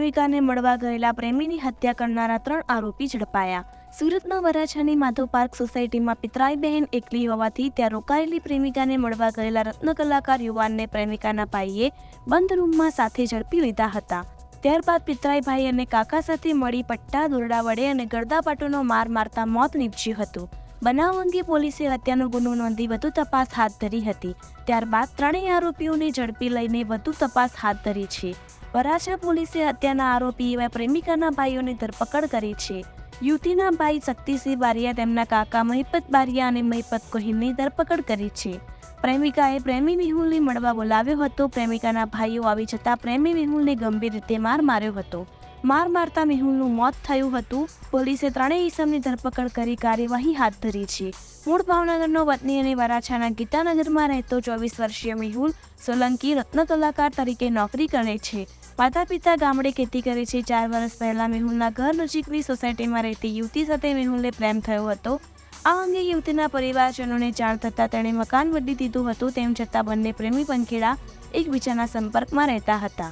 પ્રેમિકાને મળવા ગયેલા પ્રેમીની હત્યા કરનારા 3 આરોપી ઝડપાયા। સુરતના વરાછાની માધવ પાર્ક સોસાયટીમાં પિતરાઈ બહેન એકલી હોવાથી ત્યાં રોકાયેલી પ્રેમિકાને મળવા ગયેલા રત્ન કલાકાર યુવાનને પ્રેમિકાના ભાઈએ બંધ રૂમમાં સાથે ઝડપી લીધા હતા। ત્યારબાદ પિતરાઈ ભાઈ અને કાકા સાથે મળી પટ્ટા, દોરડા વડે અને ગળદાપાટુનો માર મારતા મોત નીપજ્યું હતું। બનાવ અંગે પોલીસે હત્યાનો ગુનો નોંધી વધુ તપાસ હાથ ધરી હતી। ત્યારબાદ 3 આરોપીઓને ઝડપી લઈને વધુ તપાસ હાથ ધરી છે। વરાછા પોલીસે હત્યાના આરોપી એવા પ્રેમિકાના ભાઈઓની ધરપકડ કરી છે। યુવતીના ભાઈ શક્તિસિંહ બારિયા, તેમના કાકા મહિપત બારિયા અને મહિપત કોહિલની ધરપકડ કરી છે। પ્રેમિકાએ પ્રેમી મેહુલને મળવા બોલાવ્યો હતો। પ્રેમિકાના ભાઈઓ આવી જતા પ્રેમી મેહુલને ગંભીર રીતે માર માર્યો હતો। માર મારતા મેહુલનું મોત થયું હતું। પોલીસે 3 ઈસમની ધરપકડ કરી કાર્યવાહી હાથ ધરી છે। મૂળ ભાવનગરનો વતની અને વરાછાના ગીતાનગરમાં રહેતો 24 વર્ષીય મેહુલ સોલંકી રત્ન કલાકાર તરીકે નોકરી કરે છે। માતા પિતા ગામડે ખેતી કરે છે। 4 વર્ષ પહેલા મેહુલના ઘર નજીકની સોસાયટીમાં રહેતી યુવતી સાથે મેહુલને પ્રેમ થયો હતો। આ અંગે યુવતીના પરિવારજનોને જાણ થતાં તેણે મકાન બદલી દીધું હતું। તેમ છતાં બંને પ્રેમી પંખેડા એકબીજાના સંપર્કમાં રહેતા હતા।